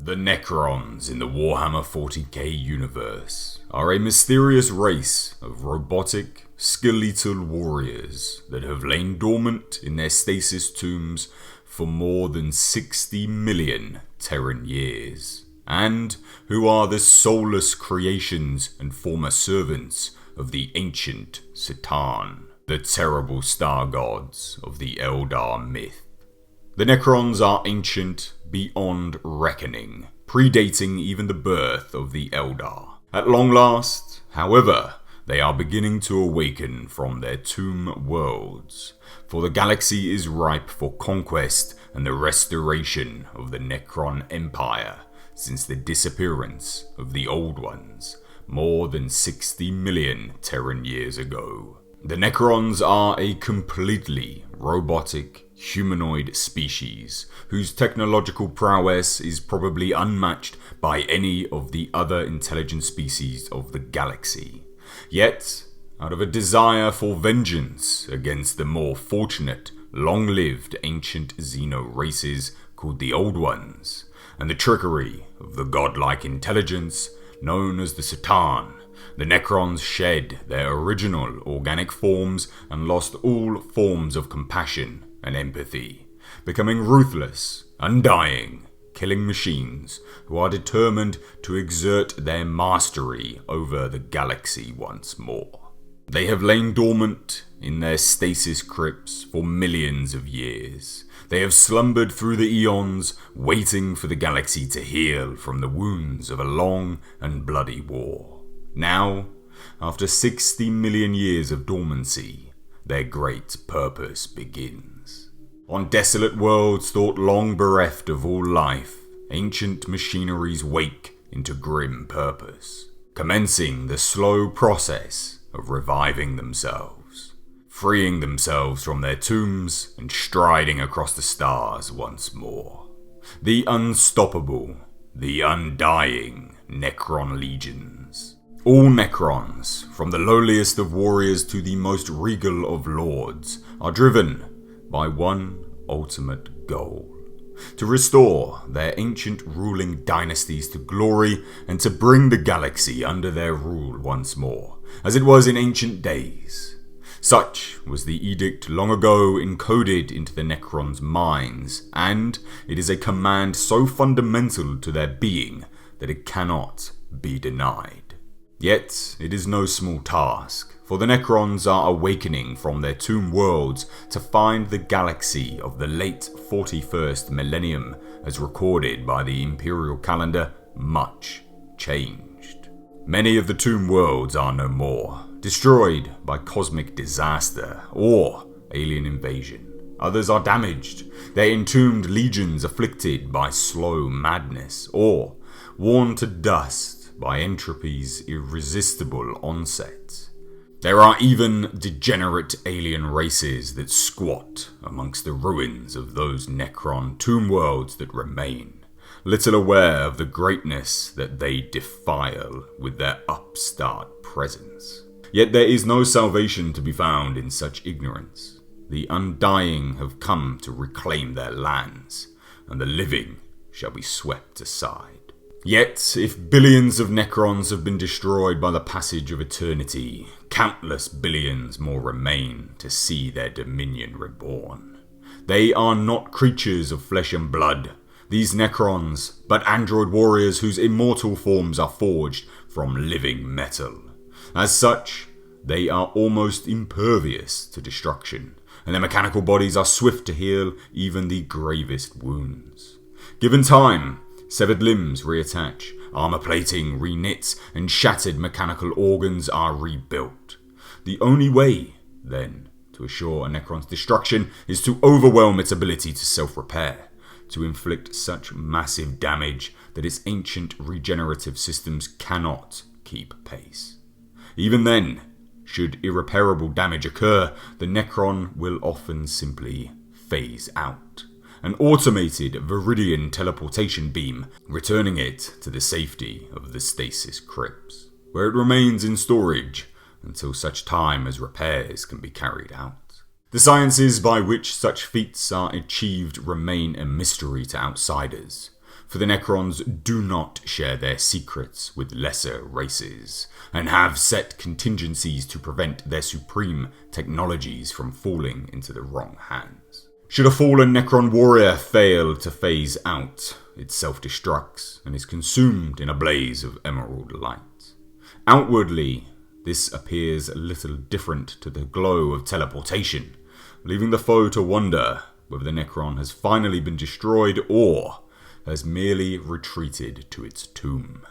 The Necrons in the Warhammer 40k universe are a mysterious race of robotic, skeletal warriors that have lain dormant in their stasis tombs for more than 60 million Terran years, and who are the soulless creations and former servants of the ancient Satan, the terrible star gods of the Eldar myth. The Necrons are ancient beyond reckoning, predating even the birth of the Eldar. At long last, however, they are beginning to awaken from their tomb worlds, for the galaxy is ripe for conquest and the restoration of the Necron Empire since the disappearance of the Old Ones more than 60 million Terran years ago. The Necrons are a completely robotic, humanoid species whose technological prowess is probably unmatched by any of the other intelligent species of the galaxy. Yet, out of a desire for vengeance against the more fortunate, long-lived ancient Xeno races called the Old Ones, and the trickery of the godlike intelligence known as the Satan, the Necrons shed their original organic forms and lost all forms of compassion and empathy, becoming ruthless, undying, killing machines who are determined to exert their mastery over the galaxy once more. They have lain dormant in their stasis crypts for millions of years. They have slumbered through the eons, waiting for the galaxy to heal from the wounds of a long and bloody war. Now, after 60 million years of dormancy, their great purpose begins. On desolate worlds thought long bereft of all life, ancient machineries wake into grim purpose, commencing the slow process of reviving themselves, freeing themselves from their tombs and striding across the stars once more. The unstoppable, the undying Necron legions. All Necrons, from the lowliest of warriors to the most regal of lords, are driven by one ultimate goal: to restore their ancient ruling dynasties to glory and to bring the galaxy under their rule once more, as it was in ancient days. Such was the edict long ago encoded into the Necrons' minds, and it is a command so fundamental to their being that it cannot be denied. Yet, it is no small task, for the Necrons are awakening from their tomb worlds to find the galaxy of the late 41st millennium, as recorded by the Imperial calendar, much changed. Many of the tomb worlds are no more, destroyed by cosmic disaster or alien invasion. Others are damaged, their entombed legions afflicted by slow madness, or worn to dust by entropy's irresistible onset. There are even degenerate alien races that squat amongst the ruins of those Necron tomb worlds that remain, little aware of the greatness that they defile with their upstart presence. Yet there is no salvation to be found in such ignorance. The undying have come to reclaim their lands, and the living shall be swept aside. Yet, if billions of Necrons have been destroyed by the passage of eternity, countless billions more remain to see their dominion reborn. They are not creatures of flesh and blood, these Necrons, but android warriors whose immortal forms are forged from living metal. As such, they are almost impervious to destruction, and their mechanical bodies are swift to heal even the gravest wounds. Given time, severed limbs reattach, armor plating reknits, and shattered mechanical organs are rebuilt. The only way, then, to assure a Necron's destruction is to overwhelm its ability to self-repair, to inflict such massive damage that its ancient regenerative systems cannot keep pace. Even then, should irreparable damage occur, the Necron will often simply phase out. An automated Viridian teleportation beam, returning it to the safety of the stasis crypts, where it remains in storage until such time as repairs can be carried out. The sciences by which such feats are achieved remain a mystery to outsiders, For the Necrons do not share their secrets with lesser races, and have set contingencies to prevent their supreme technologies from falling into the wrong hands. Should a fallen Necron warrior fail to phase out, it self-destructs and is consumed in a blaze of emerald light. Outwardly, this appears a little different to the glow of teleportation, leaving the foe to wonder whether the Necron has finally been destroyed or has merely retreated to its tomb.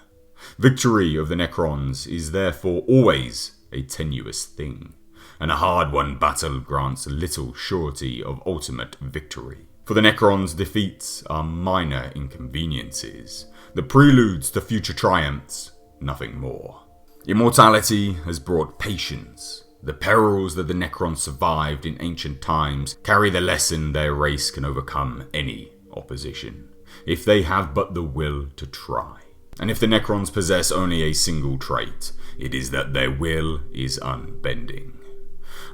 Victory of the Necrons is therefore always a tenuous thing, and a hard-won battle grants little surety of ultimate victory. For the Necrons, defeats are minor inconveniences, the preludes to future triumphs, nothing more. Immortality has brought patience. The perils that the Necrons survived in ancient times carry the lesson their race can overcome any opposition, if they have but the will to try. And if the Necrons possess only a single trait, it is that their will is unbending.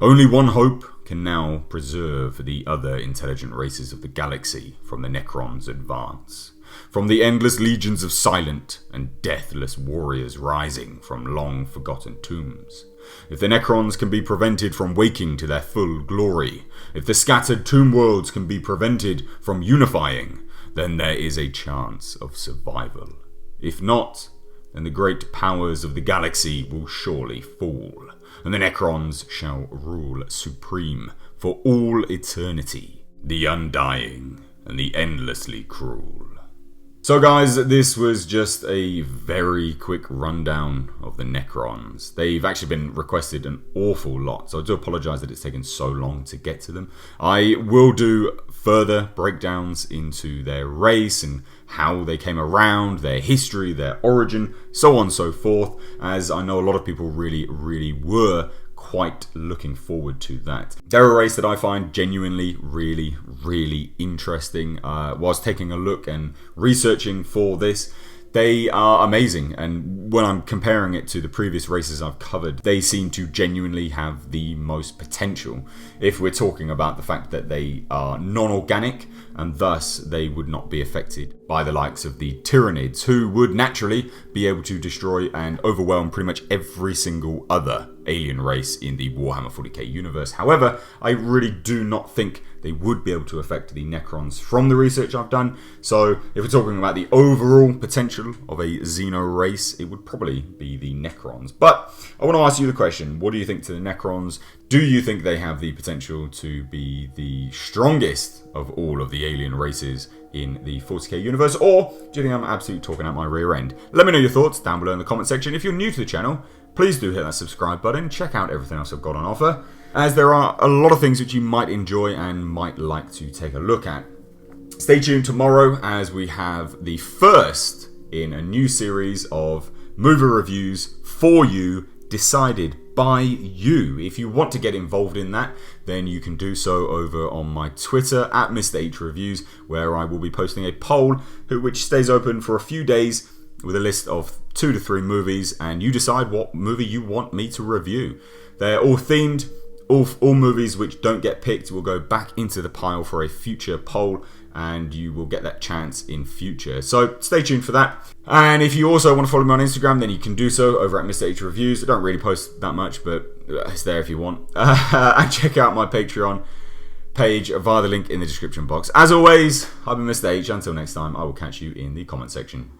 Only one hope can now preserve the other intelligent races of the galaxy from the Necrons' advance, from the endless legions of silent and deathless warriors rising from long-forgotten tombs. If the Necrons can be prevented from waking to their full glory, if the scattered tomb worlds can be prevented from unifying, then there is a chance of survival. If not, then the great powers of the galaxy will surely fall, and the Necrons shall rule supreme for all eternity, the undying and the endlessly cruel. So guys, this was just a very quick rundown of the Necrons. They've actually been requested an awful lot, so I do apologise that it's taken so long to get to them. I will do further breakdowns into their race and how they came around, their history, their origin, so on and so forth, as I know a lot of people really were quite looking forward to that. They're a race that I find genuinely really interesting. Whilst taking a look and researching for this, they are amazing, and when I'm comparing it to the previous races I've covered, they seem to genuinely have the most potential. If we're talking about the fact that they are non-organic, and thus they would not be affected by the likes of the Tyranids, who would naturally be able to destroy and overwhelm pretty much every single other alien race in the Warhammer 40k universe. However, I really do not think they would be able to affect the Necrons from the research I've done. So if we're talking about the overall potential of a Xeno race, it would probably be the Necrons. But I want to ask you the question, what do you think to the Necrons? Do you think they have the potential to be the strongest of all of the alien races in the 40k universe? Or do you think I'm absolutely talking out my rear end? Let me know your thoughts down below in the comment section. If you're new to the channel, please do hit that subscribe button. Check out everything else I've got on offer, as there are a lot of things which you might enjoy and might like to take a look at. Stay tuned tomorrow as we have the first in a new series of movie reviews for you, decided by you. If you want to get involved in that, then you can do so over on my Twitter at Mr. H Reviews, where I will be posting a poll which stays open for a few days with a list of 2 to 3 movies, and you decide what movie you want me to review. They're all themed. All movies which don't get picked will go back into the pile for a future poll, and you will get that chance in future. So stay tuned for that. And if you also want to follow me on Instagram, then you can do so over at Mr. H Reviews. I don't really post that much, but it's there if you want. And check out my Patreon page via the link in the description box. As always, I've been Mr. H. Until next time, I will catch you in the comment section.